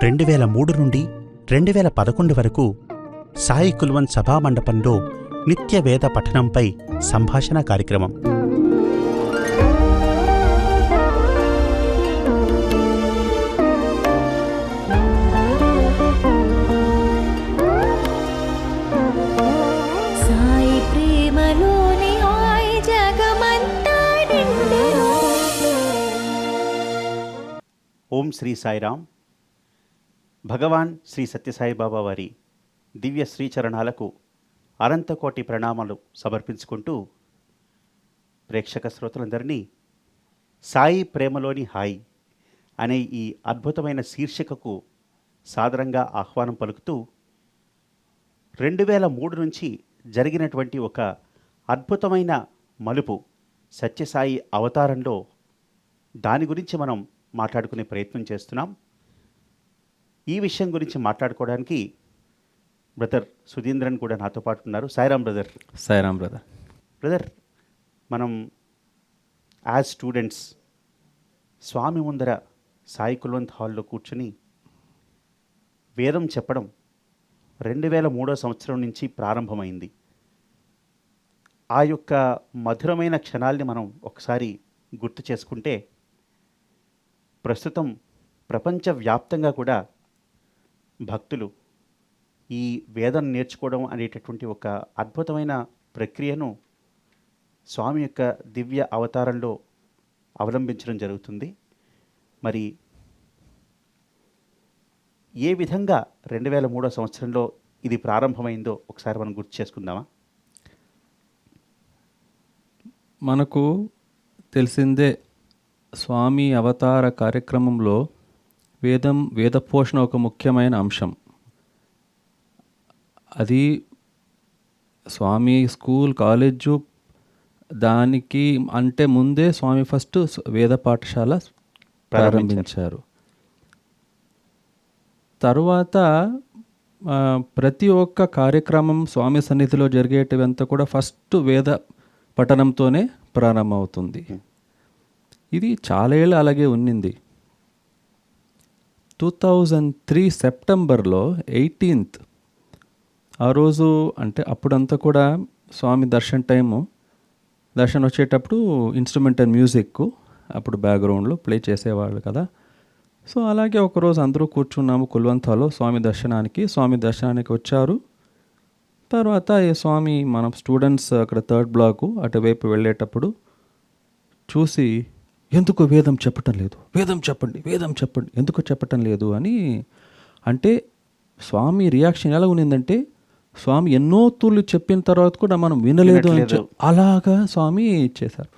2003 నుండి 2011 వరకు సాయి కుల్వంత్ సభామండపంలో నిత్య వేద పఠనంపై సంభాషణ కార్యక్రమం. ఓం శ్రీ సాయిరాం. భగవాన్ శ్రీ సత్యసాయిబాబా వారి దివ్య శ్రీచరణాలకు అనంతకోటి ప్రణామాలు సమర్పించుకుంటూ ప్రేక్షక శ్రోతలందరినీ సాయి ప్రేమలోని హాయి అనే ఈ అద్భుతమైన శీర్షికకు సాదరంగా ఆహ్వానం పలుకుతూ 2003 నుంచి జరిగినటువంటి ఒక అద్భుతమైన మలుపు సత్యసాయి అవతారంలో, దాని గురించి మనం మాట్లాడుకునే ప్రయత్నం చేస్తున్నాం. ఈ విషయం గురించి మాట్లాడుకోవడానికి బ్రదర్ సుధీంద్రన్ కూడా నాతో పాటు ఉన్నారు. Sairam brother. Sairam brother. Brother, మనం యాజ్ స్టూడెంట్స్ స్వామి ముందర సాయి కుల్వంత్ హాల్లో కూర్చుని వేదం చెప్పడం 2003 సంవత్సరం నుంచి ప్రారంభమైంది. ఆ యొక్క మధురమైన క్షణాల్ని మనం ఒకసారి గుర్తు చేసుకుంటే, ప్రస్తుతం ప్రపంచవ్యాప్తంగా కూడా భక్తులు ఈ వేదం నేర్చుకోవడం అనేటటువంటి ఒక అద్భుతమైన ప్రక్రియను స్వామి యొక్క దివ్య అవతారంలో అవలంబించడం జరుగుతుంది. మరి ఏ విధంగా 2003 సంవత్సరంలో ఇది ప్రారంభమైందో ఒకసారి మనం గుర్తు చేసుకుందామా? మనకు తెలిసిందే, స్వామి అవతార కార్యక్రమంలో వేద పోషణ ఒక ముఖ్యమైన అంశం. అది స్వామి స్కూల్, కాలేజు దానికి అంటే ముందే స్వామి ఫస్ట్ వేద పాఠశాల ప్రారంభించారు. తరువాత ప్రతి ఒక్క కార్యక్రమం స్వామి సన్నిధిలో జరిగేటివంతా కూడా ఫస్ట్ వేద పఠనంతోనే ప్రారంభమవుతుంది. ఇది చాలా ఏళ్ళు అలాగే ఉన్నింది. 2003 సెప్టెంబర్లో 18th ఆ రోజు, అంటే అప్పుడంతా కూడా స్వామి దర్శనం వచ్చేటప్పుడు ఇన్స్ట్రుమెంటల్ మ్యూజిక్ అప్పుడు బ్యాక్గ్రౌండ్లో ప్లే చేసేవాళ్ళు కదా. సో అలాగే ఒకరోజు అందరూ కూర్చున్నాము కుల్వంత్ హాల్లో స్వామి దర్శనానికి వచ్చారు. తర్వాత స్వామి మనం స్టూడెంట్స్ అక్కడ 3rd బ్లాకు అటువైపు వెళ్ళేటప్పుడు చూసి, ఎందుకు వేదం చెప్పటం లేదు, వేదం చెప్పండి ఎందుకు చెప్పటం లేదు అని. అంటే స్వామి రియాక్షన్ ఎలా ఉన్నిందంటే, స్వామి ఎన్నో తూర్లు చెప్పిన తర్వాత కూడా మనం వినలేదు అని అలాగా స్వామి చేశారు.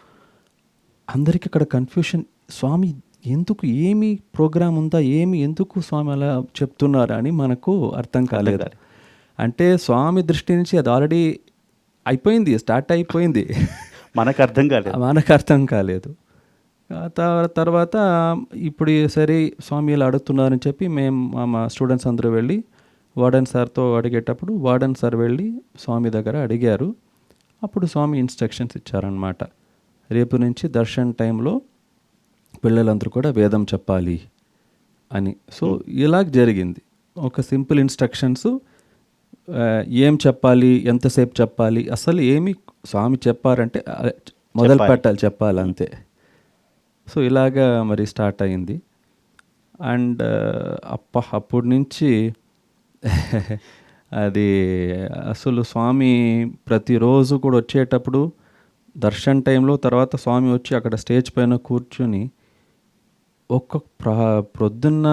అందరికీ అక్కడ కన్ఫ్యూషన్, స్వామి ఎందుకు, ఏమి ప్రోగ్రామ్ ఉందా, ఎందుకు స్వామి అలా చెప్తున్నారు అని మనకు అర్థం కాలేదు. అంటే స్వామి దృష్టి నుంచి అది ఆల్రెడీ అయిపోయింది, స్టార్ట్ అయిపోయింది, మనకు అర్థం కాలేదు. తర్వాత ఇప్పుడు సరే స్వామి ఇలా అడుగుతున్నారని చెప్పి మేము మా స్టూడెంట్స్ అందరూ వెళ్ళి వార్డెన్ సార్తో అడిగేటప్పుడు వార్డెన్ సార్ వెళ్ళి స్వామి దగ్గర అడిగారు. అప్పుడు స్వామి ఇన్స్ట్రక్షన్స్ ఇచ్చారనమాట, రేపు నుంచి దర్శన్ టైంలో పిల్లలందరూ కూడా వేదం చెప్పాలి అని. సో ఇలా జరిగింది. ఒక సింపుల్ ఇన్స్ట్రక్షన్స్, ఏం చెప్పాలి, ఎంతసేపు చెప్పాలి, అసలు ఏమి స్వామి చెప్పారంటే మొదలు పెట్టాలి, చెప్పాలి అంతే. సో ఇలాగా మరి స్టార్ట్ అయింది. అండ్ అప్పటి నుంచి అది అసలు స్వామి ప్రతిరోజు కూడా వచ్చేటప్పుడు దర్శన్ టైంలో తర్వాత స్వామి వచ్చి అక్కడ స్టేజ్ పైన కూర్చొని ప్రొద్దున్న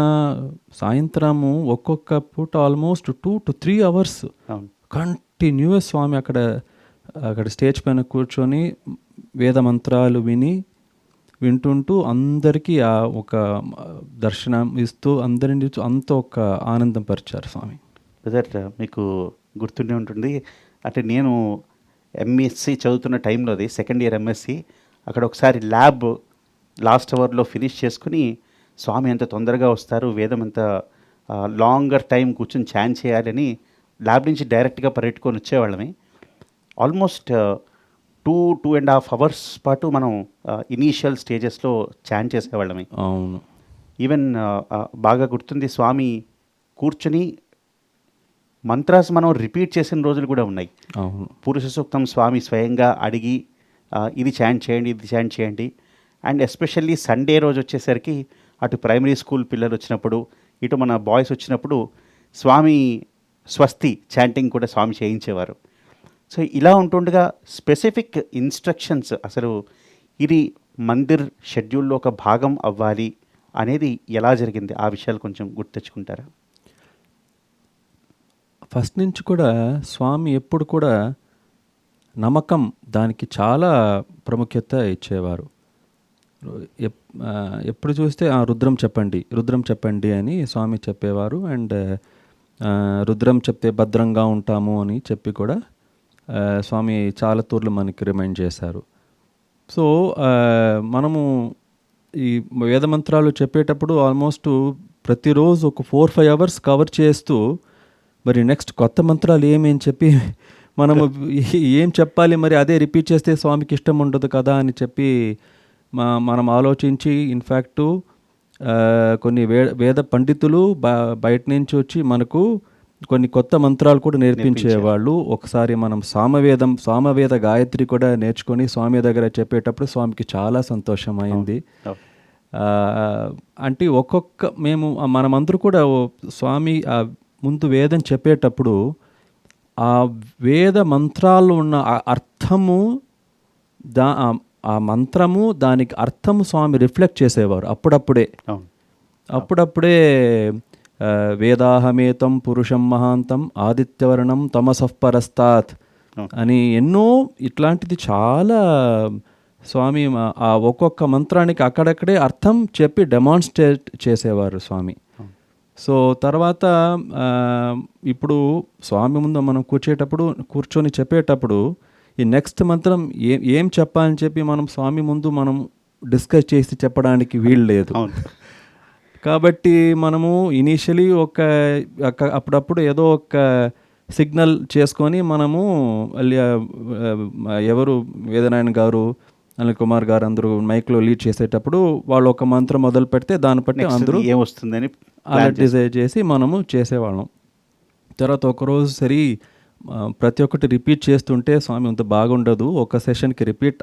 సాయంత్రము ఒక్కొక్క పూట ఆల్మోస్ట్ 2 to 3 hours కంటిన్యూస్ స్వామి అక్కడ స్టేజ్ పైన కూర్చొని వేద మంత్రాలు వింటుంటూ అందరికీ ఆ ఒక దర్శనం ఇస్తూ అందరినీ అంత ఒక ఆనందం పరిచారు స్వామి. బ్రదర్, మీకు గుర్తుండే ఉంటుంది, అంటే నేను ఎంఎస్సి చదువుతున్న టైంలో, అది 2nd year ఎంఎస్సి, అక్కడ ఒకసారి ల్యాబ్ లాస్ట్ అవర్లో ఫినిష్ చేసుకుని స్వామి ఎంత తొందరగా వస్తారు, వేదం ఎంత లాంగర్ టైం కూర్చొని ఛాన్ చేయాలని ల్యాబ్ నుంచి డైరెక్ట్గా పరిగెట్టుకొని వచ్చేవాళ్ళమే. ఆల్మోస్ట్ 2.5 hours పాటు మనం ఇనీషియల్ స్టేజెస్లో ఛాన్ చేసేవాళ్ళమే. అవును. ఈవెన్ బాగా గుర్తుంది, స్వామి కూర్చుని మంత్రాస్ మనం రిపీట్ చేసిన రోజులు కూడా ఉన్నాయి. అవును. పురుష సూక్తం స్వామి స్వయంగా అడిగి ఇది చాంట్ చేయండి, ఇది చాంట్ చేయండి. అండ్ ఎస్పెషల్లీ సండే రోజు వచ్చేసరికి అటు ప్రైమరీ స్కూల్ పిల్లలు వచ్చినప్పుడు, ఇటు మన బాయ్స్ వచ్చినప్పుడు స్వామి స్వస్తి చాంటింగ్ కూడా స్వామి చేయించేవారు. సో ఇలా ఉంటుండగా స్పెసిఫిక్ ఇన్స్ట్రక్షన్స్, అసలు ఇది మందిర్ షెడ్యూల్లో ఒక భాగం అవ్వాలి అనేది ఎలా జరిగింది, ఆ విషయాలు కొంచెం గుర్తు తెచ్చుకుంటారా? ఫస్ట్ నుంచి కూడా స్వామి ఎప్పుడు కూడా నమ్మకం దానికి చాలా ప్రాముఖ్యత ఇచ్చేవారు. ఎప్పుడు చూస్తే రుద్రం చెప్పండి, రుద్రం చెప్పండి అని స్వామి చెప్పేవారు. అండ్ రుద్రం చెప్తే భద్రంగా ఉంటాము అని చెప్పి కూడా స్వామి చాలా తూర్లు మనకి రిమైండ్ చేశారు. సో మనము ఈ వేదమంత్రాలు చెప్పేటప్పుడు ఆల్మోస్ట్ ప్రతిరోజు ఒక 4-5 అవర్స్ కవర్ చేస్తూ మరి నెక్స్ట్ కొత్త మంత్రాలు ఏమేం చెప్పి మనము ఏం చెప్పాలి, మరి అదే రిపీట్ చేస్తే స్వామికి ఇష్టం ఉండదు కదా అని చెప్పి మనం ఆలోచించి, ఇన్ఫ్యాక్టు కొన్ని వేద పండితులు బయట నుంచి వచ్చి మనకు కొన్ని కొత్త మంత్రాలు కూడా నేర్పించేవాళ్ళు. ఒకసారి మనం సామవేద గాయత్రి కూడా నేర్చుకొని స్వామి దగ్గర చెప్పేటప్పుడు స్వామికి చాలా సంతోషం అయింది. అంటే మనమందరూ కూడా స్వామి ముందు వేదం చెప్పేటప్పుడు ఆ వేద మంత్రాలు ఉన్న అర్థము, ఆ మంత్రము దానికి అర్థము స్వామి రిఫ్లెక్ట్ చేసేవారు అప్పుడప్పుడే. వేదాహమేతం పురుషం మహాంతం ఆదిత్యవర్ణం తమసః పరస్తాత్ అని ఎన్నో ఇట్లాంటిది చాలా స్వామి ఆ ఒక్కొక్క మంత్రానికి అక్కడక్కడే అర్థం చెప్పి డెమాన్స్ట్రేట్ చేసేవారు స్వామి. సో తర్వాత ఇప్పుడు స్వామి ముందు మనం కూర్చొని చెప్పేటప్పుడు ఈ నెక్స్ట్ మంత్రం ఏం చెప్పాలని చెప్పి మనం స్వామి ముందు మనం డిస్కస్ చేసి చెప్పడానికి వీలు లేదు. కాబట్టి మనము ఇనీషియలీ అప్పుడప్పుడు ఏదో ఒక సిగ్నల్ చేసుకొని మనము ఎవరు వేదనారాయణ గారు, అనిల్ కుమార్ గారు అందరూ మైక్లో లీడ్ చేసేటప్పుడు వాళ్ళు ఒక మంత్రం మొదలు పెడితే దాన్ని బట్టి అందరూ ఏమొస్తుందని అలా డిసైడ్ చేసి మనము చేసేవాళ్ళం. తర్వాత ఒకరోజు ప్రతి ఒక్కటి రిపీట్ చేస్తుంటే స్వామి అంత బాగుండదు, ఒక సెషన్కి రిపీట్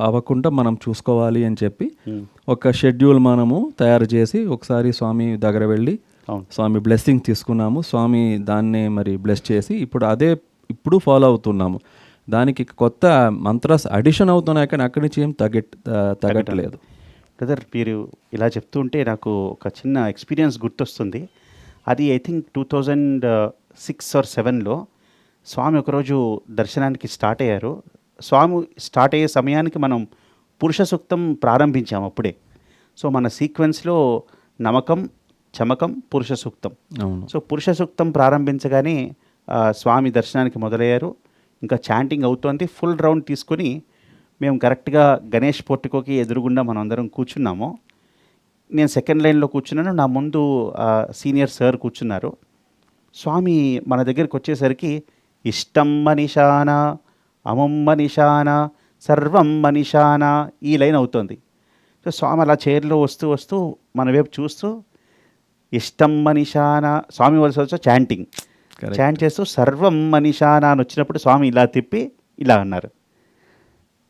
అవ్వకుండా మనం చూసుకోవాలి అని చెప్పి ఒక షెడ్యూల్ మనము తయారు చేసి ఒకసారి స్వామి దగ్గర వెళ్ళి స్వామి బ్లెస్సింగ్ తీసుకున్నాము. స్వామి దాన్నే మరి బ్లెస్ చేసి ఇప్పుడు ఫాలో అవుతున్నాము. దానికి కొత్త మంత్రాస్ అడిషన్ అవుతున్నాయి, కానీ అక్కడి నుంచి ఏం తగ్గట్లేదు. బ్రదర్, మీరు ఇలా చెప్తుంటే నాకు ఒక చిన్న ఎక్స్పీరియన్స్ గుర్తొస్తుంది. అది ఐ థింక్ 2006 or 2007లో స్వామి ఒకరోజు దర్శనానికి స్టార్ట్ అయ్యారు. స్వామి స్టార్ట్ అయ్యే సమయానికి మనం పురుష సూక్తం ప్రారంభించాము అప్పుడే. సో మన సీక్వెన్స్లో నమకం, చమకం, పురుష సూక్తం. సో పురుష సూక్తం ప్రారంభించగానే స్వామి దర్శనానికి మొదలయ్యారు. ఇంకా చాంటింగ్ అవుతోంది. ఫుల్ రౌండ్ తీసుకొని మేము కరెక్ట్గా గణేష్ పోర్టికోకి ఎదురుగుండా మనం అందరం కూర్చున్నాము. నేను సెకండ్ లైన్లో కూర్చున్నాను, నా ముందు సీనియర్ సార్ కూర్చున్నారు. స్వామి మన దగ్గరికి వచ్చేసరికి ఇష్టం మనిషాన, అమం మనిషాన, సర్వం మనిషాన ఈ లైన్ అవుతుంది. సో స్వామి అలా చైర్లో వస్తూ మన వైపు చూస్తూ ఇష్టం మనిషాన, స్వామి వలస వచ్చి చాంట్ చేస్తూ సర్వం మనిషాన అని వచ్చినప్పుడు స్వామి ఇలా తిప్పి ఇలా అన్నారు.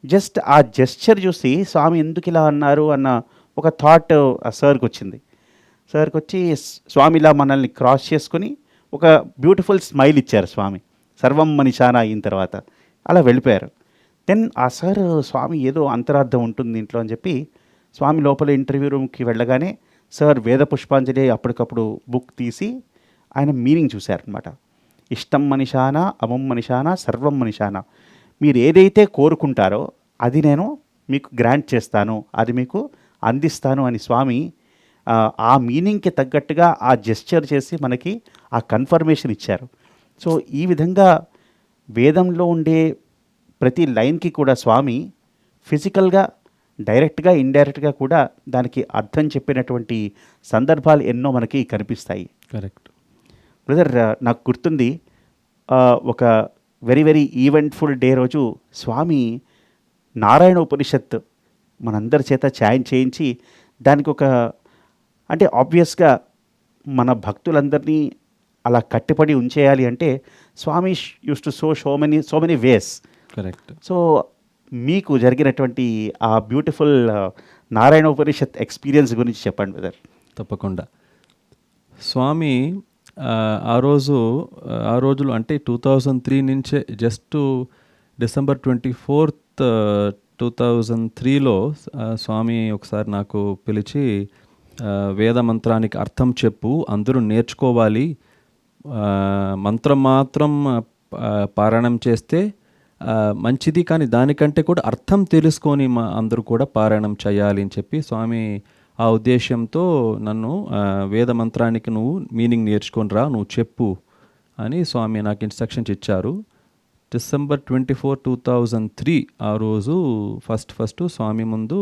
జస్ట్ ఆ జెస్చర్ చూసి స్వామి ఎందుకు ఇలా అన్నారు అన్న ఒక థాట్ ఆ సార్కి వచ్చింది. సార్కి వచ్చి స్వామి ఇలా మనల్ని క్రాస్ చేసుకొని ఒక బ్యూటిఫుల్ స్మైల్ ఇచ్చారు స్వామి, సర్వం మనిషాన అయిన తర్వాత. అలా వెళ్ళిపోయారు. దెన్ ఆ సార్ స్వామి ఏదో అంతరార్థం ఉంటుంది ఇంట్లో అని చెప్పి స్వామి లోపల ఇంటర్వ్యూ రూమ్కి వెళ్ళగానే సార్ వేద పుష్పాంజలి అప్పటికప్పుడు బుక్ తీసి ఆయన మీనింగ్ చూశారనమాట. ఇష్టం మనిషాన, అమం మనిషాన, సర్వం మనిషాన, మీరు ఏదైతే కోరుకుంటారో అది నేను మీకు గ్రాంట్ చేస్తాను, అది మీకు అందిస్తాను అని స్వామి ఆ మీనింగ్కి తగ్గట్టుగా ఆ జెస్చర్ చేసి మనకి ఆ కన్ఫర్మేషన్ ఇచ్చారు. సో ఈ విధంగా వేదంలో ఉండే ప్రతి లైన్కి కూడా స్వామి ఫిజికల్గా, డైరెక్ట్గా, ఇండైరెక్ట్గా కూడా దానికి అర్థం చెప్పినటువంటి సందర్భాలు ఎన్నో మనకి కనిపిస్తాయి. కరెక్ట్ బ్రదర్, నాకు గుర్తుంది ఒక వెరీ వెరీ ఈవెంట్ఫుల్ డే రోజు స్వామి నారాయణ ఉపనిషత్ మనందరి చేత చాంట్ చేయించి దానికి ఒక అంటే ఆబ్వియస్గా మన భక్తులందరినీ అలా కట్టిపడి ఉంచేయాలి అంటే Swami use to so many ways. Correct. So మీకు జరిగినటువంటి ఆ బ్యూటిఫుల్ నారాయణ ఉపనిషత్ ఎక్స్పీరియన్స్ గురించి చెప్పండి బ్రదర్. తప్పకుండా. స్వామి ఆ రోజులు అంటే 2003 నుంచే జస్ట్ డిసెంబర్ 24th 2003లో స్వామి ఒకసారి నాకు పిలిచి వేద మంత్రానికి అర్థం చెప్పు, అందరూ నేర్చుకోవాలి, మంత్రం మాత్రం పారాయణం చేస్తే మంచిది, కానీ దానికంటే కూడా అర్థం తెలుసుకొని అందరూ కూడా పారాయణం చేయాలి అని చెప్పి స్వామి ఆ ఉద్దేశంతో నన్ను వేద మంత్రానికి నువ్వు మీనింగ్ నేర్చుకొని రా, నువ్వు చెప్పు అని స్వామి నాకు ఇన్స్ట్రక్షన్స్ ఇచ్చారు. డిసెంబర్ 24, 2003 ఆ రోజు ఫస్ట్ స్వామి ముందు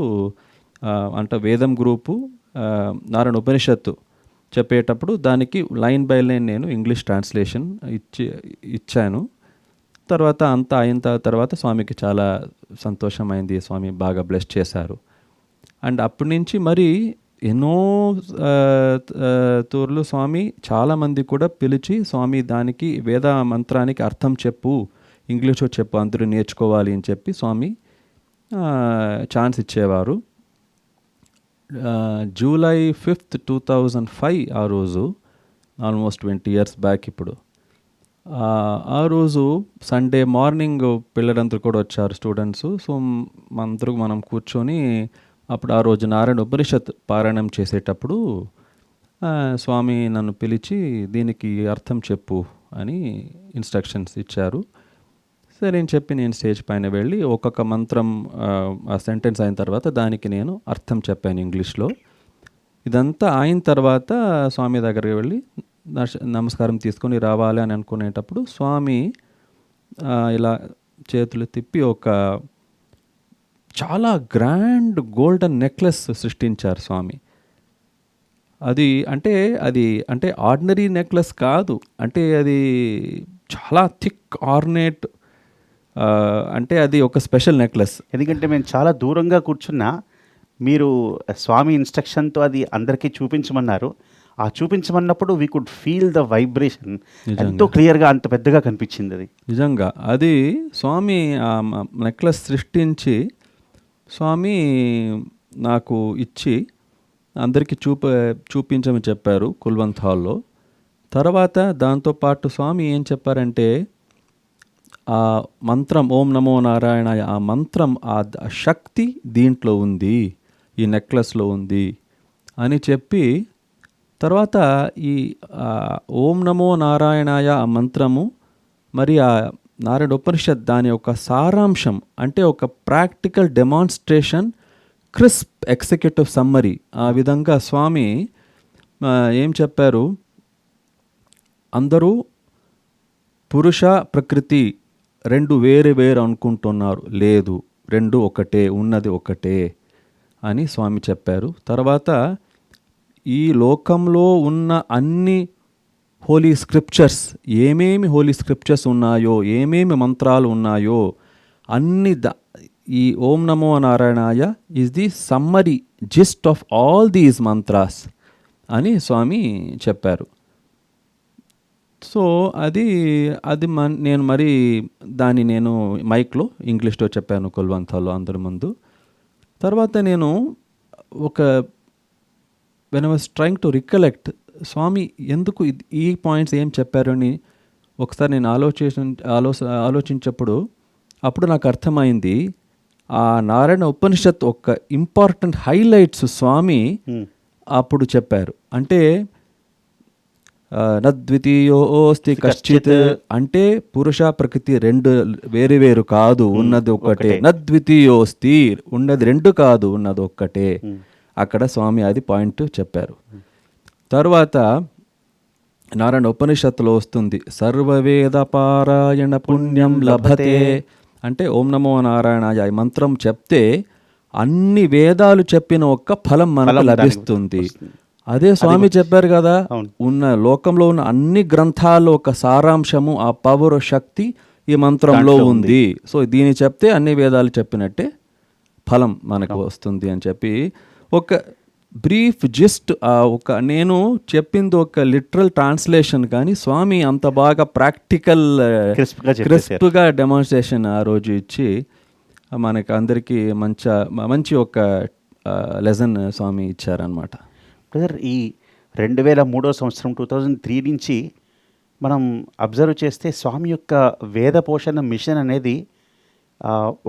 అంటే వేదం గ్రూపు నారాయణ ఉపనిషత్తు చెప్పేటప్పుడు దానికి లైన్ బై లైన్ నేను ఇంగ్లీష్ ట్రాన్స్లేషన్ ఇచ్చాను. తర్వాత అంతా అయిన తర్వాత స్వామికి చాలా సంతోషమైంది, స్వామి బాగా బ్లెస్ చేశారు. అండ్ అప్పటి నుంచి మరి ఎన్నో తూర్లు స్వామి చాలామంది కూడా పిలిచి స్వామి దానికి వేద మంత్రానికి అర్థం చెప్పు, ఇంగ్లీష్లో చెప్పు, అందరూ నేర్చుకోవాలి అని చెప్పి స్వామి ఛాన్స్ ఇచ్చేవారు. జూలై 5th 2005 ఆ రోజు ఆల్మోస్ట్ 20 years బ్యాక్ ఇప్పుడు. ఆ రోజు సండే మార్నింగ్ పిల్లలందరూ కూడా వచ్చారు, స్టూడెంట్స్. సో మనం కూర్చొని అప్పుడు ఆ రోజు నారాయణ ఉపనిషత్ పారాయణం చేసేటప్పుడు స్వామి నన్ను పిలిచి దీనికి అర్థం చెప్పు అని ఇన్స్ట్రక్షన్స్ ఇచ్చారు. సరే అని చెప్పి నేను స్టేజ్ పైన వెళ్ళి ఒక్కొక్క మంత్రం ఆ సెంటెన్స్ అయిన తర్వాత దానికి నేను అర్థం చెప్పాను ఇంగ్లీష్లో. ఇదంతా అయిన తర్వాత స్వామి దగ్గరికి వెళ్ళి నమస్కారం తీసుకొని రావాలి అని అనుకునేటప్పుడు స్వామి ఇలా చేతులు తిప్పి ఒక చాలా గ్రాండ్ గోల్డెన్ నెక్లెస్ సృష్టించారు స్వామి. అది అంటే ఆర్డినరీ నెక్లెస్ కాదు, అంటే అది చాలా థిక్ ఆర్నేట్, అంటే అది ఒక స్పెషల్ నెక్లెస్. ఎందుకంటే మేము చాలా దూరంగా కూర్చున్నా మీరు స్వామి ఇన్స్ట్రక్షన్తో అది అందరికీ చూపించమన్నారు. ఆ చూపించమన్నప్పుడు we could feel the vibration, ఎంతో క్లియర్గా అంత పెద్దగా కనిపించింది అది. నిజంగా అది స్వామి ఆ నెక్లెస్ సృష్టించి స్వామి నాకు ఇచ్చి అందరికీ చూపించమని చెప్పారు కుల్వంత్ హాల్లో. తర్వాత దాంతోపాటు స్వామి ఏం చెప్పారంటే ఆ మంత్రం ఓం నమో నారాయణ, ఆ మంత్రం ఆ శక్తి దీంట్లో ఉంది, ఈ నెక్లెస్లో ఉంది అని చెప్పి తర్వాత ఈ ఓం నమో నారాయణాయ ఆ మంత్రము మరి ఆ నారాయణ ఉపనిషత్ దాని యొక్క సారాంశం, అంటే ఒక practical demonstration, crisp executive summary. ఆ విధంగా స్వామి ఏం చెప్పారు, అందరూ పురుష ప్రకృతి రెండు వేరు అనుకుంటున్నారు, లేదు, రెండు ఒకటే, ఉన్నది ఒకటే అని స్వామి చెప్పారు. తర్వాత ఈ లోకంలో ఉన్న అన్ని హోలీ స్క్రిప్చర్స్, ఏమేమి హోలీ స్క్రిప్చర్స్ ఉన్నాయో, ఏమేమి మంత్రాలు ఉన్నాయో అన్ని ఈ ఓం నమో నారాయణాయ is the summary gist of all these mantras అని స్వామి చెప్పారు. సో నేను మరి నేను మైక్లో ఇంగ్లీష్లో చెప్పాను కుల్వంతాలో అందరి ముందు. తర్వాత నేను when I was trying to recollect Swami ఎందుకు ఈ పాయింట్స్ ఏం చెప్పారని ఒకసారి నేను ఆలోచించప్పుడు అప్పుడు నాకు అర్థమైంది, ఆ నారాయణ ఉపనిషత్ ఒక ఇంపార్టెంట్ హైలైట్స్ స్వామి అప్పుడు చెప్పారు. అంటే నద్వితీయోస్తి కశ్చిత్, అంటే పురుష ప్రకృతి రెండు వేరు కాదు, ఉన్నది ఒకటే. నద్వితీయోస్తి, ఉన్నది రెండు కాదు, ఉన్నది ఒక్కటే. అక్కడ స్వామి అది పాయింట్ చెప్పారు. తర్వాత నారాయణ ఉపనిషత్తులో వస్తుంది, సర్వవేద పారాయణ పుణ్యం లభతే, అంటే ఓం నమో నారాయణాయ ఈ మంత్రం చెప్తే అన్ని వేదాలు చెప్పిన ఒక్క ఫలం మనకు లభిస్తుంది. అదే స్వామి చెప్పారు కదా, ఉన్న లోకంలో ఉన్న అన్ని గ్రంథాల్లో ఒక సారాంశము, ఆ పవర్ శక్తి ఈ మంత్రంలో ఉంది. సో దీన్ని చెప్తే అన్ని వేదాలు చెప్పినట్టే ఫలం మనకు వస్తుంది అని చెప్పి ఒక బ్రీఫ్ జస్ట్ ఒక నేను చెప్పింది ఒక లిటరల్ ట్రాన్స్లేషన్, కానీ స్వామి అంత బాగా ప్రాక్టికల్ క్రిస్ప్గా చెప్పేశారు. క్రిస్ప్గా డెమాన్స్ట్రేషన్ ఆ రోజు ఇచ్చి మనకి అందరికీ మంచి ఒక లెసన్ స్వామి ఇచ్చారనమాట. బ్రదర్, ఈ 2003 సంవత్సరం 2003 నుంచి మనం అబ్జర్వ్ చేస్తే స్వామి యొక్క వేద పోషణ మిషన్ అనేది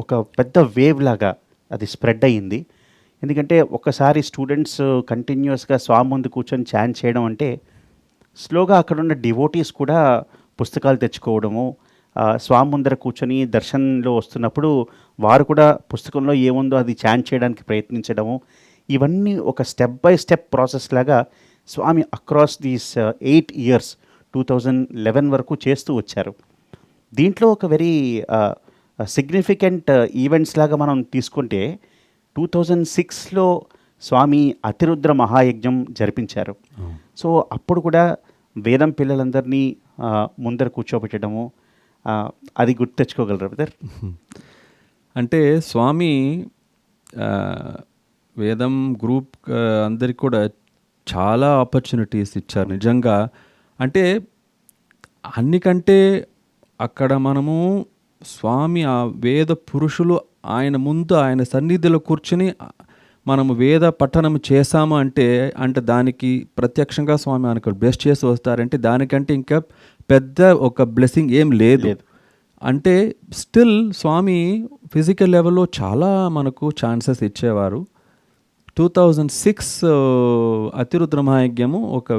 ఒక పెద్ద వేవ్ లాగా అది స్ప్రెడ్ అయ్యింది. ఎందుకంటే ఒకసారి స్టూడెంట్స్ కంటిన్యూస్గా స్వామి ముందు కూర్చొని చాంట్ చేయడం అంటే స్లోగా అక్కడున్న డివోటీస్ కూడా పుస్తకాలు తెచ్చుకోవడము, స్వామి ముందర కూర్చొని దర్శనంలో వస్తున్నప్పుడు వారు కూడా పుస్తకంలో ఏముందో అది చాంట్ చేయడానికి ప్రయత్నించడము, ఇవన్నీ ఒక స్టెప్ బై స్టెప్ ప్రాసెస్ లాగా స్వామి అక్రాస్ దీస్ 8 years 2011 వరకు చేస్తూ వచ్చారు. దీంట్లో ఒక వెరీ సిగ్నిఫికెంట్ ఈవెంట్స్ లాగా మనం తీసుకుంటే 2006లో స్వామి అతిరుద్ర మహాయజ్ఞం జరిపించారు. సో అప్పుడు కూడా వేదం పిల్లలందరినీ ముందర కూర్చోబెట్టడము, అది గుర్తు తెచ్చుకోగలరా బ్రదర్? అంటే స్వామి వేదం గ్రూప్ అందరికి కూడా చాలా ఆపర్చునిటీస్ ఇచ్చారు నిజంగా. అంటే అన్నికంటే అక్కడ మనము స్వామి ఆ వేద పురుషులు ఆయన ముందు ఆయన సన్నిధిలో కూర్చుని మనము వేద పఠనం చేశాము అంటే దానికి ప్రత్యక్షంగా స్వామి ఆయనకు బ్లెస్ చేసి వస్తారంటే దానికంటే ఇంకా పెద్ద ఒక బ్లెస్సింగ్ ఏం లేదు. అంటే స్టిల్ స్వామి ఫిజికల్ లెవెల్లో చాలా మనకు ఛాన్సెస్ ఇచ్చేవారు. 2006 అతిరుద్ర మహాయజ్ఞము ఒక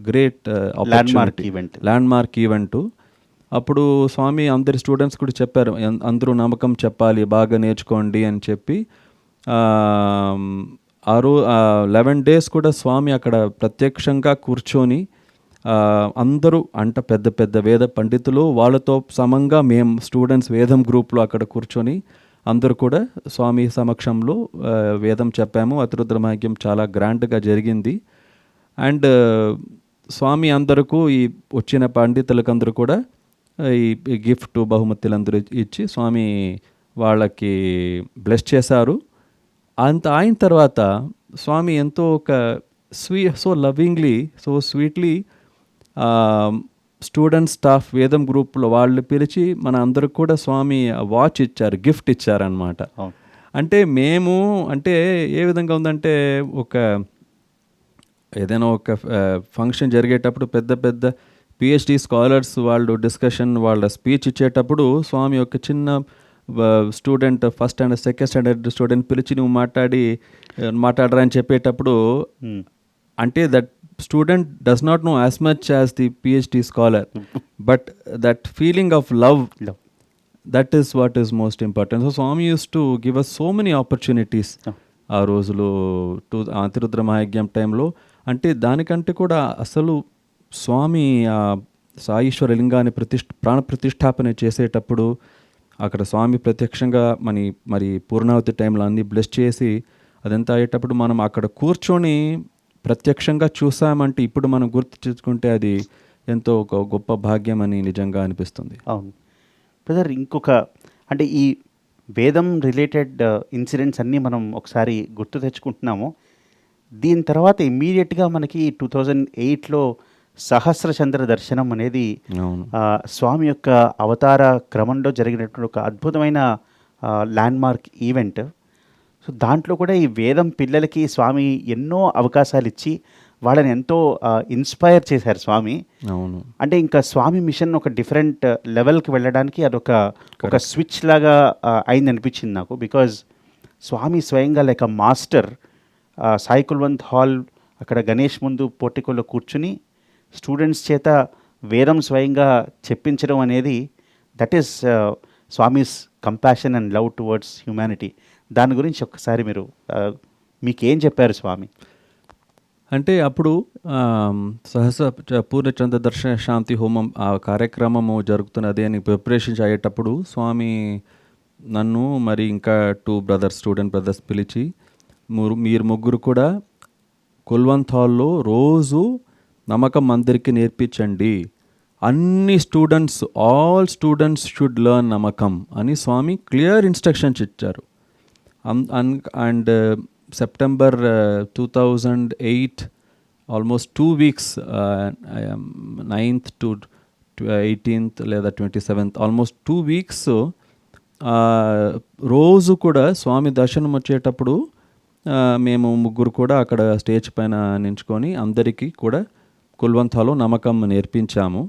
గ్రేట్ ల్యాండ్మార్క్ ఈవెంట్. అప్పుడు స్వామి అందరి స్టూడెంట్స్ కూడా చెప్పారు, అందరూ నమ్మకం చెప్పాలి, బాగా నేర్చుకోండి అని చెప్పి 11 days కూడా స్వామి అక్కడ ప్రత్యక్షంగా కూర్చొని అందరూ పెద్ద పెద్ద వేద పండితులు వాళ్ళతో సమంగా మేము స్టూడెంట్స్ వేదం గ్రూప్లో అక్కడ కూర్చొని అందరూ కూడా స్వామి సమక్షంలో వేదం చెప్పాము. అతిరుద్ర మహాయజ్ఞం చాలా గ్రాండ్గా జరిగింది. అండ్ స్వామి అందరికీ ఈ వచ్చిన పండితులకందరూ కూడా ఈ గిఫ్ట్ బహుమతులందరూ ఇచ్చి స్వామి వాళ్ళకి బ్లెస్ చేశారు. అంత అయిన తర్వాత స్వామి ఎంతో ఒక so lovingly so sweetly student staff వేదం గ్రూప్లో వాళ్ళు పిలిచి మన అందరికి కూడా స్వామి వాచ్ ఇచ్చారు, గిఫ్ట్ ఇచ్చారనమాట. అంటే మేము ఏ విధంగా ఉందంటే ఏదైనా ఒక ఫంక్షన్ జరిగేటప్పుడు పెద్ద పెద్ద పిహెచ్డి స్కాలర్స్ వాళ్ళు డిస్కషన్ వాళ్ళ స్పీచ్ ఇచ్చేటప్పుడు స్వామి ఒక చిన్న student first standard second standard student పిలిచి నువ్వు మాట్లాడరా అని చెప్పేటప్పుడు అంటే that student does not know as much as the PhD scholar, but that feeling of love, that is what is most important. So Swami use to give us so many opportunities ఆ రోజులు అతిరుద్ర మహాయజ్ఞం టైంలో. అంటే దానికంటే కూడా అసలు స్వామి సాయీశ్వర లింగాన్ని ప్రాణ ప్రతిష్టాపన చేసేటప్పుడు అక్కడ స్వామి ప్రత్యక్షంగా మరి పూర్ణావతి టైంలో అన్ని బ్లెస్ చేసి అదంతా అయ్యేటప్పుడు మనం అక్కడ కూర్చొని ప్రత్యక్షంగా చూసామంటే ఇప్పుడు మనం గుర్తు చేసుకుంటే అది ఎంతో ఒక గొప్ప భాగ్యం అని నిజంగా అనిపిస్తుంది. అవును బ్రదర్, ఇంకొక ఈ వేదం రిలేటెడ్ ఇన్సిడెంట్స్ అన్నీ మనం ఒకసారి గుర్తు తెచ్చుకుంటున్నాము. దీని తర్వాత ఇమ్మీడియట్గా మనకి 2008లో సహస్రచంద్ర దర్శనం అనేది స్వామి యొక్క అవతార క్రమంలో జరిగినటువంటి ఒక అద్భుతమైన ల్యాండ్మార్క్ ఈవెంట్. సో దాంట్లో కూడా ఈ వేదం పిల్లలకి స్వామి ఎన్నో అవకాశాలు ఇచ్చి వాళ్ళని ఎంతో ఇన్స్పైర్ చేశారు స్వామి. అంటే ఇంకా స్వామి మిషన్ ఒక డిఫరెంట్ లెవెల్కి వెళ్ళడానికి అదొక స్విచ్ లాగా అయింది అనిపించింది నాకు. బికాజ్ స్వామి స్వయంగా like a master Sai Kulwant hall అక్కడ గణేష్ ముందు పోర్టికోలో కూర్చుని స్టూడెంట్స్ చేత వేదం స్వయంగా చెప్పించడం అనేది that is Swami's compassion and love towards humanity. దాని గురించి ఒక్కసారి మీకేం చెప్పారు స్వామి? అంటే అప్పుడు పూర్ణచంద్ర దర్శన శాంతి హోమం ఆ కార్యక్రమము జరుగుతున్నది అని ప్రిపరేషన్ అయ్యేటప్పుడు స్వామి నన్ను మరి ఇంకా 2 స్టూడెంట్ బ్రదర్స్ పిలిచి మీరు ముగ్గురు కూడా కుల్వంత్ హాల్లో రోజు నమ్మకం అందరికీ నేర్పించండి, అన్ని students all students should learn నమ్మకం అని స్వామి క్లియర్ ఇన్స్ట్రక్షన్స్ ఇచ్చారు. And September 2008, almost 2 weeks, 9th to 18th లేదా 27th, ఆల్మోస్ట్ 2 వీక్స్ రోజు కూడా స్వామి దర్శనం వచ్చేటప్పుడు మేము ముగ్గురు కూడా అక్కడ స్టేజ్ పైన నించుకొని అందరికీ కూడా కుల్వంతాలో నమ్మకం నేర్పించాము.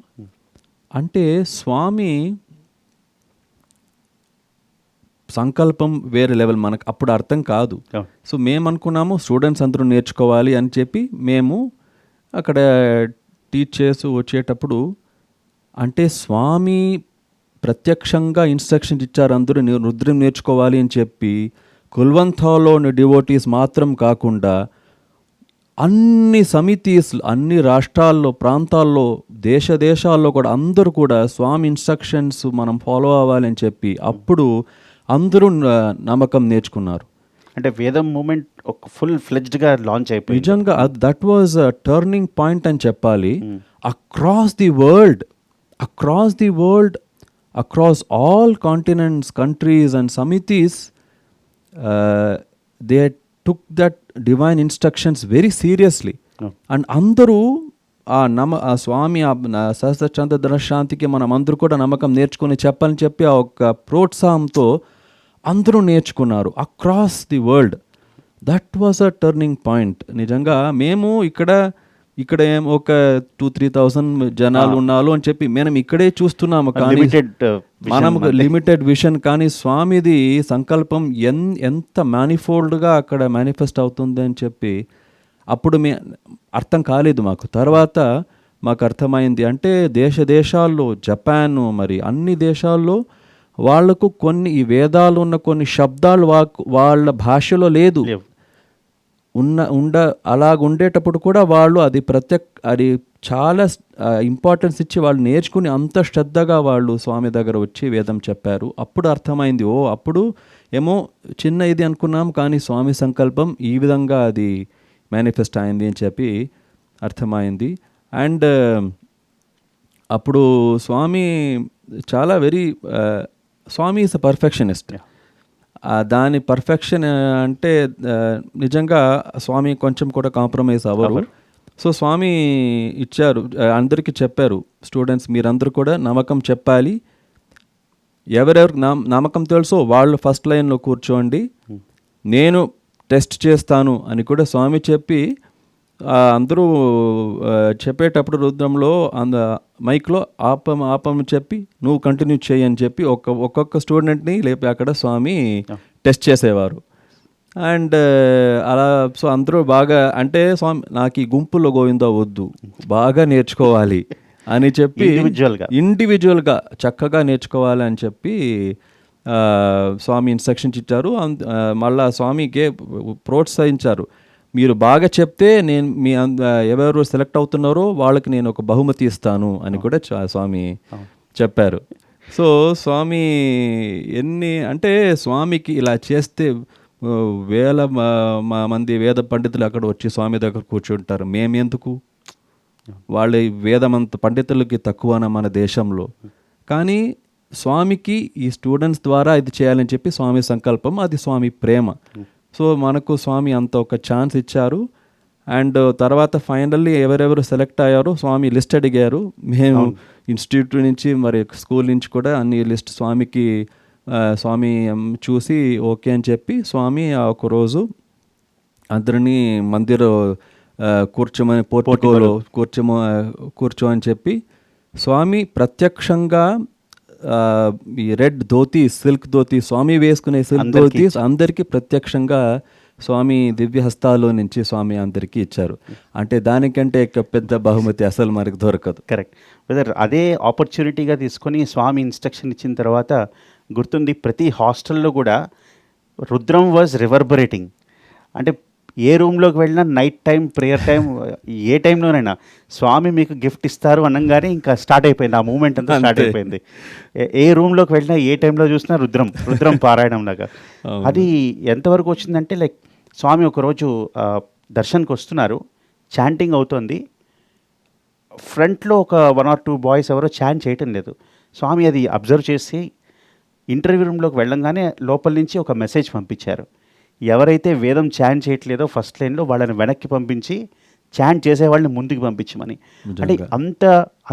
అంటే స్వామి సంకల్పం వేరే లెవెల్, మనకు అప్పుడు అర్థం కాదు. సో మేము అనుకున్నాము స్టూడెంట్స్ అందరూ నేర్చుకోవాలి అని చెప్పి మేము అక్కడ టీచ్ చేస్తూ వచ్చేటప్పుడు, అంటే స్వామి ప్రత్యక్షంగా ఇన్స్ట్రక్షన్స్ ఇచ్చారు, అందరూ రుద్రం నేర్చుకోవాలి అని చెప్పి. కుల్వంతాలోని డివోటీస్ మాత్రం కాకుండా అన్ని సమితీస్, అన్ని రాష్ట్రాల్లో, ప్రాంతాల్లో, దేశాల్లో కూడా అందరూ కూడా స్వామి ఇన్స్ట్రక్షన్స్ మనం ఫాలో అవ్వాలని చెప్పి అప్పుడు అందరూ నమ్మకం నేర్చుకున్నారు. అంటే వేదం మూమెంట్ ఒక ఫుల్ ఫ్లెడ్జ్డ్గా లాంచ్ అయిపోయింది. నిజంగా that was a turning point అని చెప్పాలి. Across the world, across all continents, countries and samitis, they took that divine instructions very seriously. And అందరూ ఆ స్వామి సహస్రచంద్ర శాంతికి మనం అందరూ కూడా నమ్మకం నేర్చుకుని చెప్పని చెప్పి ఆ ఒక ప్రోత్సాహంతో అందరూ నేర్చుకున్నారు across the world. That was a turning point. నిజంగా మేము ఇక్కడ ఒక 2,000-3,000 జనాలు ఉన్నారు అని చెప్పి మనం ఇక్కడే చూస్తున్నాము, కానీ మనం లిమిటెడ్ విషన్. కానీ స్వామిది సంకల్పం ఎంత మ్యానిఫోల్డ్గా అక్కడ మేనిఫెస్ట్ అవుతుంది అని చెప్పి అప్పుడు అర్థం కాలేదు మాకు. తర్వాత మాకు అర్థమైంది. అంటే దేశాల్లో, జపాన్, మరి అన్ని దేశాల్లో వాళ్లకు కొన్ని ఈ వేదాలు ఉన్న కొన్ని శబ్దాలు వాళ్ళ భాషలో లేదు. అలాగ ఉండేటప్పుడు కూడా వాళ్ళు అది చాలా ఇంపార్టెన్స్ ఇచ్చి వాళ్ళు నేర్చుకుని అంత శ్రద్ధగా వాళ్ళు స్వామి దగ్గర వచ్చి వేదం చెప్పారు. అప్పుడు అర్థమైంది, అప్పుడు ఏమో చిన్న ఇది అనుకున్నాం, కానీ స్వామి సంకల్పం ఈ విధంగా అది మేనిఫెస్ట్ అయింది అని చెప్పి అర్థమైంది. అండ్ అప్పుడు స్వామి చాలా స్వామి ఈజ్ అ పర్ఫెక్షనిస్ట్. దాని పర్ఫెక్షన్ అంటే నిజంగా స్వామి కొంచెం కూడా కాంప్రమైజ్ అవ్వరు. సో స్వామి ఇచ్చారు, అందరికీ చెప్పారు, స్టూడెంట్స్ మీరందరూ కూడా నమ్మకం చెప్పాలి, ఎవరెవరికి నమ్మకం తెలుసో వాళ్ళు ఫస్ట్ లైన్లో కూర్చోండి, నేను టెస్ట్ చేస్తాను అని కూడా స్వామి చెప్పి అందరూ చెప్పేటప్పుడు రుద్రంలో మైక్లో ఆపమని చెప్పి నువ్వు కంటిన్యూ చేయి అని చెప్పి ఒక్కొక్క స్టూడెంట్ని లేపి అక్కడ స్వామి టెస్ట్ చేసేవారు. అండ్ అలా సో అందరూ బాగా, అంటే స్వామి నాకు ఈ గుంపులో గోవిందా వద్దు, బాగా నేర్చుకోవాలి అని చెప్పి ఇండివిజువల్గా చక్కగా నేర్చుకోవాలి అని చెప్పి స్వామి ఇన్స్ట్రక్షన్స్ ఇచ్చారు. మళ్ళా స్వామికి ప్రోత్సహించారు, మీరు బాగా చెప్తే నేను ఎవరు సెలెక్ట్ అవుతున్నారో వాళ్ళకి నేను ఒక బహుమతి ఇస్తాను అని కూడా స్వామి చెప్పారు. సో స్వామి అంటే స్వామికి ఇలా చేస్తే వేల మంది వేద పండితులు అక్కడ వచ్చి స్వామి దగ్గర కూర్చుంటారు, మేమెందుకు, వాళ్ళ వేదమంత పండితులకి తక్కువన మన దేశంలో. కానీ స్వామికి ఈ స్టూడెంట్స్ ద్వారా ఇది చేయాలని చెప్పి స్వామి సంకల్పం, అది స్వామి ప్రేమ. సో మనకు స్వామి అంత ఒక ఛాన్స్ ఇచ్చారు. అండ్ తర్వాత ఫైనల్లీ ఎవరెవరు సెలెక్ట్ అయ్యారో స్వామి లిస్ట్ అడిగారు. మేము ఇన్స్టిట్యూట్ నుంచి మరి స్కూల్ నుంచి కూడా అన్ని లిస్ట్ స్వామి చూసి ఓకే అని చెప్పి స్వామి ఒకరోజు అందరినీ మందిరం కూర్చోమని పోర్టికోలో కూర్చో అని చెప్పి స్వామి ప్రత్యక్షంగా ఈ రెడ్ ధోతి, సిల్క్ ధోతి, స్వామి వేసుకునే సిల్క్ ధోతి అందరికీ ప్రత్యక్షంగా స్వామి దివ్య హస్తాలో నుంచి స్వామి అందరికీ ఇచ్చారు. అంటే దానికంటే పెద్ద బహుమతి అసలు మనకు దొరకదు. Correct brother. అదే ఆపర్చునిటీగా తీసుకొని స్వామి ఇన్స్ట్రక్షన్ ఇచ్చిన తర్వాత గుర్తుంది, ప్రతి హాస్టల్లో కూడా రుద్రం వాజ్ రివర్బరేటింగ్. అంటే ఏ రూమ్లోకి వెళ్ళినా నైట్ టైం, ప్రేయర్ టైం, ఏ టైంలోనైనా స్వామి మీకు గిఫ్ట్ ఇస్తారు అనగానే ఇంకా స్టార్ట్ అయిపోయింది, ఆ మూమెంట్ అంతా స్టార్ట్ అయిపోయింది. ఏ రూమ్లోకి వెళ్ళినా, ఏ టైంలో చూసినా రుద్రం పారాయణం లాగా. అది ఎంతవరకు వచ్చిందంటే లైక్ స్వామి ఒకరోజు దర్శన్కి వస్తున్నారు, చాంటింగ్ అవుతుంది, ఫ్రంట్లో ఒక 1 or 2 బాయ్స్ ఎవరో చాంట్ చేయటం లేదు. స్వామి అది అబ్జర్వ్ చేసి ఇంటర్వ్యూ రూమ్లోకి వెళ్ళంగానే లోపల నుంచి ఒక మెసేజ్ పంపించారు, ఎవరైతే వేదం చాంట్ చేయట్లేదో ఫస్ట్ లైన్లో వాళ్ళని వెనక్కి పంపించి చాంట్ చేసేవాళ్ళని ముందుకు పంపించమని. అంటే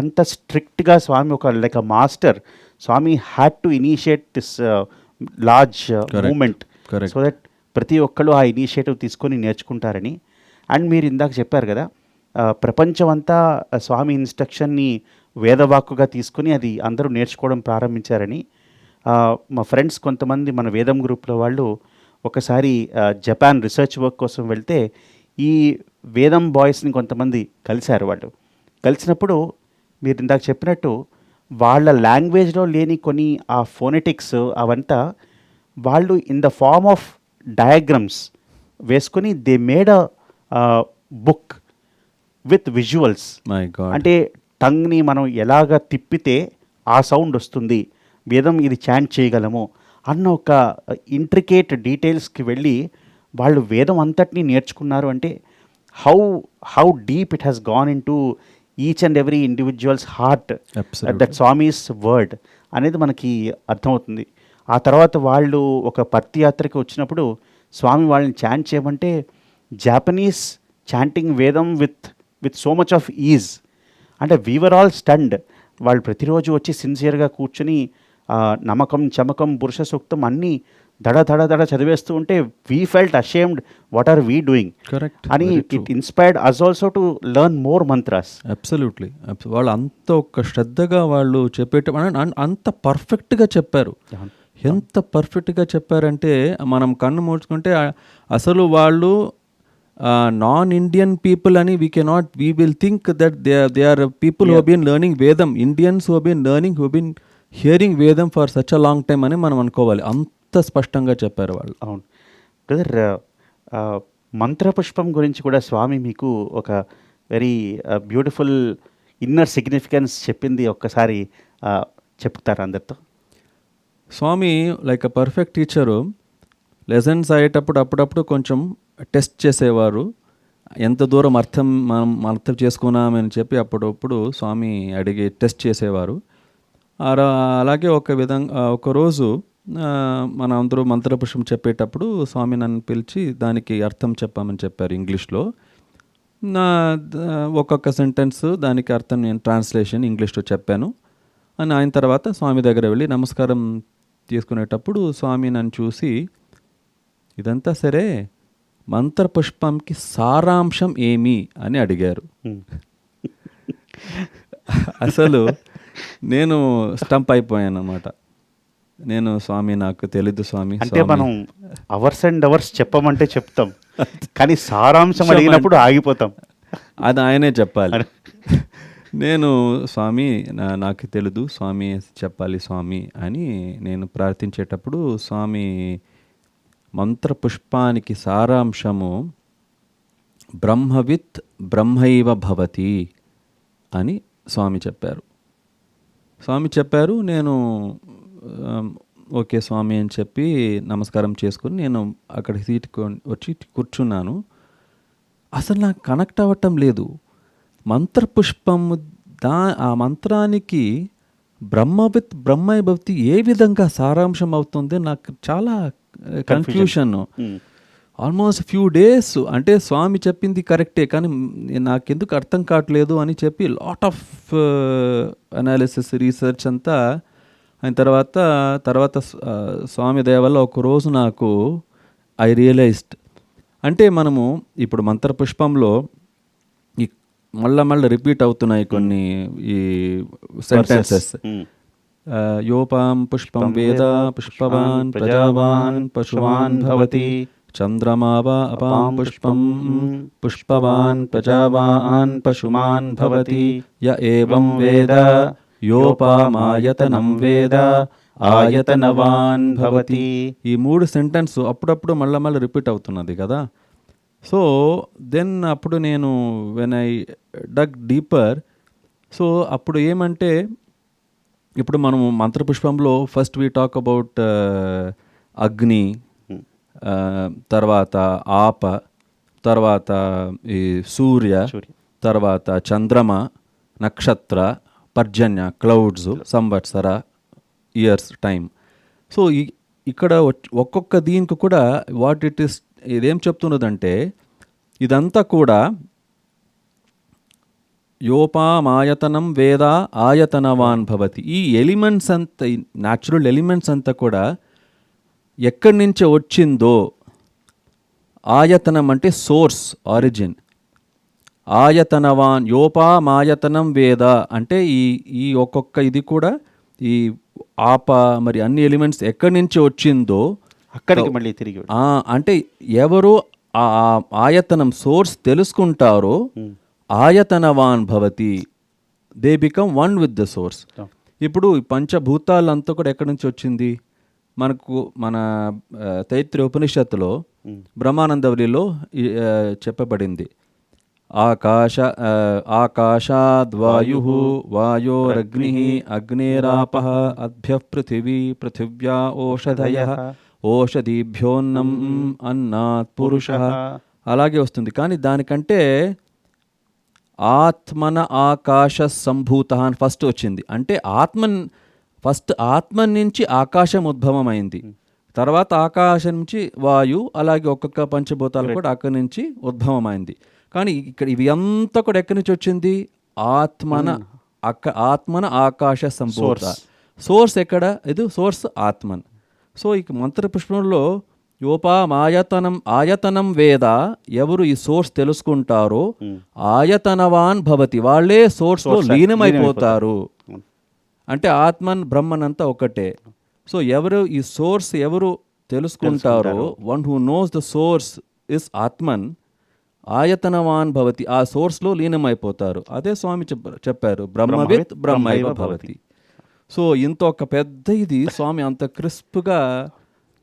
అంత స్ట్రిక్ట్గా స్వామి ఒక like a master, Swami had to initiate this large moment so that ప్రతి ఒక్కళ్ళు ఆ ఇనిషియేటివ్ తీసుకొని నేర్చుకుంటారని. అండ్ మీరు ఇందాక చెప్పారు కదా, ప్రపంచం అంతా స్వామి ఇన్స్ట్రక్షన్ని వేదవాక్కుగా తీసుకుని అది అందరూ నేర్చుకోవడం ప్రారంభించారని. మా ఫ్రెండ్స్ కొంతమంది మన వేదం గ్రూప్లో వాళ్ళు ఒకసారి జపాన్ రీసెర్చ్ వర్క్ కోసం వెళ్తే ఈ వేదం బాయ్స్ని కొంతమంది కలిశారు. వాళ్ళు కలిసినప్పుడు మీరు ఇందాక చెప్పినట్టు వాళ్ళ లాంగ్వేజ్లో లేని కొన్ని ఆ ఫోనెటిక్స్ అవంతా వాళ్ళు in the form of diagrams వేసుకొని they made a book with visuals. అంటే టంగ్ని మనం ఎలాగ తిప్పితే ఆ సౌండ్ వస్తుంది, వేదం ఇది చాంట్ చేయగలము అన్న ఒక ఇంట్రికేట్ డీటెయిల్స్కి వెళ్ళి వాళ్ళు వేదం అంతటినీ నేర్చుకున్నారు. అంటే how deep it has gone in to each and every individuals heart that Swami's word అనేది మనకి అర్థమవుతుంది. ఆ తర్వాత వాళ్ళు ఒక పర్తియాత్రకి వచ్చినప్పుడు స్వామి వాళ్ళని చాంట్ చేయమంటే జాపనీస్ చాంటింగ్ వేదం with so much of is. అంటే వీవర్ ఆల్ స్టండ్. వాళ్ళు ప్రతిరోజు వచ్చి సిన్సియర్గా కూర్చొని నమకం చమకం పురుష సూక్తం అన్నీ దడ చదివేస్తూ ఉంటే we felt ashamed what are we doing అని. It inspired us also to learn more mantras. Absolutely. వాళ్ళు అంత ఒక శ్రద్ధగా వాళ్ళు అంత పర్ఫెక్ట్గా చెప్పారు. ఎంత పర్ఫెక్ట్గా చెప్పారంటే మనం కన్ను మూడ్చుకుంటే అసలు వాళ్ళు నాన్ ఇండియన్ పీపుల్ అని we will think that they are people who been learning Vedam, Indians who been learning who been hearing Vedam for such a long time అని మనం అనుకోవాలి. అంత స్పష్టంగా చెప్పారు వాళ్ళు. అవును బ్రదర్, మంత్రపుష్పం గురించి కూడా స్వామి మీకు ఒక వెరీ బ్యూటిఫుల్ ఇన్నర్ సిగ్నిఫికెన్స్ చెప్పింది, ఒక్కసారి చెప్తారా అందరితో? Swami like a perfect teacher lessons అయ్యేటప్పుడు అప్పుడప్పుడు కొంచెం టెస్ట్ చేసేవారు. ఎంత దూరం మనం అర్థం చేసుకున్నామని చెప్పి అప్పుడప్పుడు స్వామి అడిగి టెస్ట్ చేసేవారు. అలాగే ఒకరోజు మన అందరూ మంత్రపుష్పం చెప్పేటప్పుడు స్వామి నన్ను పిలిచి దానికి అర్థం చెప్పామని చెప్పారు ఇంగ్లీష్లో. ఒక్కొక్క సెంటెన్స్ దానికి అర్థం నేను ట్రాన్స్లేషన్ ఇంగ్లీష్లో చెప్పాను. అని ఆయన తర్వాత స్వామి దగ్గర వెళ్ళి నమస్కారం తీసుకునేటప్పుడు స్వామి నన్ను చూసి, ఇదంతా సరే, మంత్రపుష్పంకి సారాంశం ఏమి అని అడిగారు. అసలు నేను స్టంప్ అయిపోయాను అన్నమాట. నేను స్వామి నాకు తెలీదు స్వామి. అంటే మనం అవర్స్ అండ్ అవర్స్ చెప్పమంటే చెప్తాం, కానీ సారాంశం అడిగినప్పుడు ఆగిపోతాం. అది ఆయనే చెప్పాలి. నేను స్వామి నాకు తెలీదు స్వామి, చెప్పాలి స్వామి అని నేను ప్రార్థించేటప్పుడు స్వామి మంత్రపుష్పానికి సారాంశము బ్రహ్మవిత్ బ్రహ్మైవ భవతి అని స్వామి చెప్పారు. నేను ఓకే స్వామి అని చెప్పి నమస్కారం చేసుకుని నేను అక్కడ సీట్కి వచ్చి కూర్చున్నాను. అసలు నాకు కనెక్ట్ అవ్వటం లేదు. మంత్రపుష్పము ఆ మంత్రానికి బ్రహ్మవిత్ బ్రహ్మై భవతి ఏ విధంగా సారాంశం అవుతుంది నాకు చాలా కన్ఫ్యూషన్. ఆల్మోస్ట్ ఫ్యూ డేస్ అంటే స్వామి చెప్పింది కరెక్టే కానీ నాకెందుకు అర్థం కావట్లేదు అని చెప్పి లాట్ ఆఫ్ అనాలిసిస్ రీసెర్చ్ అంతా అయిన తర్వాత స్వామి దయ వల్ల ఒకరోజు నాకు ఐ రియలైజ్డ్, అంటే మనము ఇప్పుడు మంత్రపుష్పంలో ఈ మళ్ళీ రిపీట్ అవుతున్నాయి కొన్ని ఈ సెంటెన్సెస్. యోపాం పుష్పం వేద పుష్పవాన్ ప్రజావాన్ పశువాన్ భవతి చంద్రమావా అపాం పుష్పం పుష్పవాన్ ప్రజావాన్ పశుమాన్ భవతి య ఏవం వేద యోపామాయతనం వేద ఆయతనవాన్ భవతి. ఈ 3 సెంటెన్స్ అప్పుడప్పుడు మళ్ళీ రిపీట్ అవుతున్నది కదా. సో దెన్ అప్పుడు నేను when I dug deeper, so అప్పుడు ఏమంటే ఇప్పుడు మనము మంత్రపుష్పంలో ఫస్ట్ వీ టాక్ అబౌట్ అగ్ని, తర్వాత ఆప, తర్వాత ఈ సూర్య, తర్వాత చంద్రమ, నక్షత్ర, పర్జన్య, క్లౌడ్స్, సంవత్సర, ఇయర్స్, టైం. సో ఇక్కడ ఒక్కొక్క దీనికి కూడా వాట్ ఇట్ ఇస్ ఇదేం చెప్తున్నదంటే ఇదంతా కూడా యోపామాయతనం వేద ఆయతనవాన్ భవతి. ఈ ఎలిమెంట్స్ అంతా, ఈ న్యాచురల్ ఎలిమెంట్స్ అంతా కూడా ఎక్కడి నుంచి వచ్చిందో, ఆయతనం అంటే సోర్స్, ఆరిజిన్, ఆయతనవాన్ యోపామాయతనం వేద అంటే ఈ ఒక్కొక్క ఇది కూడా ఈ ఆప మరి అన్ని ఎలిమెంట్స్ ఎక్కడి నుంచి వచ్చిందో అక్కడికి మళ్ళీ తిరిగి అంటే ఎవరు ఆ ఆయతనం source తెలుసుకుంటారో ఆయతనవాన్ Bhavati, they become one with the source. ఇప్పుడు ఈ పంచభూతాలంతా కూడా ఎక్కడి నుంచి వచ్చింది మనకు? మన తైత్రీయ ఉపనిషత్తులో బ్రహ్మానందవలిలో చెప్పబడింది. ఆకాశాద్వాయు వాయోరగ్ని అగ్నేరాపః అద్భ్యః పృథివీ పృథివ్యా ఓషధయః ఓషధీభ్యోన్నం అన్నాత్ పురుషః అలాగే వస్తుంది. కానీ దానికంటే ఆత్మన ఆకాశ సంభూత అని ఫస్ట్ వచ్చింది. అంటే ఆత్మ నుంచి ఆకాశం ఉద్భవమైంది, తర్వాత ఆకాశం నుంచి వాయు, అలాగే ఒక్కొక్క పంచభూతాలు కూడా అక్కడి నుంచి ఉద్భవమైంది. కానీ ఇక్కడ ఇవి అంతా కూడా ఎక్కడి నుంచి వచ్చింది? ఆత్మన ఆకాశ సంభూత. సోర్స్ ఎక్కడ? ఇది సోర్స్ ఆత్మన్. సో ఇక మంత్రపుష్పంలో ఆయతనం వేద, ఎవరు ఈ సోర్స్ తెలుసుకుంటారో ఆయతనవాన్ భవతి, వాళ్ళే సోర్స్లో లీనమైపోతారు. అంటే ఆత్మన్ బ్రహ్మన్ అంతా ఒకటే. సో ఎవరు ఈ సోర్స్ ఎవరు తెలుసుకుంటారో, one who knows the source is Atman, ఆయతనవాన్ భవతి, ఆ సోర్స్లో లీనమైపోతారు. అదే స్వామి చెప్పారు, బ్రహ్మవిత్ బ్రహ్మైవ భవతి. సో ఇంత ఒక పెద్ద ఇది స్వామి అంత క్రిస్ప్గా,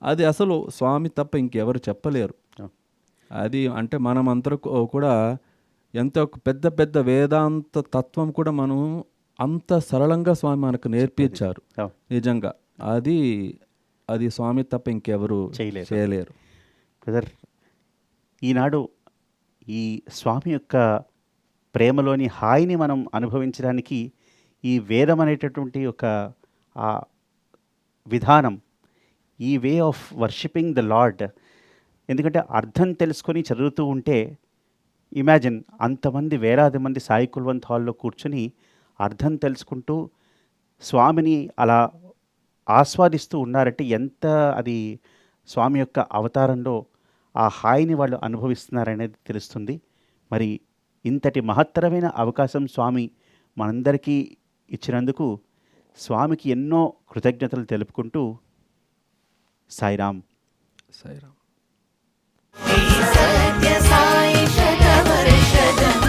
అది అసలు స్వామి తప్ప ఇంకెవరు చెప్పలేరు. అది అంటే మనమందరూ కూడా ఎంత పెద్ద పెద్ద వేదాంత తత్వం కూడా మనం అంత సరళంగా స్వామి మనకు నేర్పించారు. నిజంగా అది స్వామి తప్ప ఇంకెవరు చేయలేరు. బ్రదర్, ఈనాడు ఈ స్వామి యొక్క ప్రేమలోని హాయిని మనం అనుభవించడానికి ఈ వేదం అనేటటువంటి ఒక విధానం, ఈ way of worshipping the lord, ఎందుకంటే అర్థం తెలుసుకొని చదువుతూ ఉంటే ఇమాజిన్ అంతమంది వేలాది మంది సాయి కుల్వంత్ హాల్లో కూర్చుని అర్థం తెలుసుకుంటూ స్వామిని అలా ఆస్వాదిస్తూ ఉన్నారంటే ఎంత అది స్వామి యొక్క అవతారంలో ఆ హాయిని వాళ్ళు అనుభవిస్తున్నారనేది తెలుస్తుంది. మరి ఇంతటి మహత్తరమైన అవకాశం స్వామి మనందరికీ ఇచ్చినందుకు స్వామికి ఎన్నో కృతజ్ఞతలు తెలుపుకుంటూ సాయిరామ్. సాయిరామ్. सत्य साई शतवर्षजन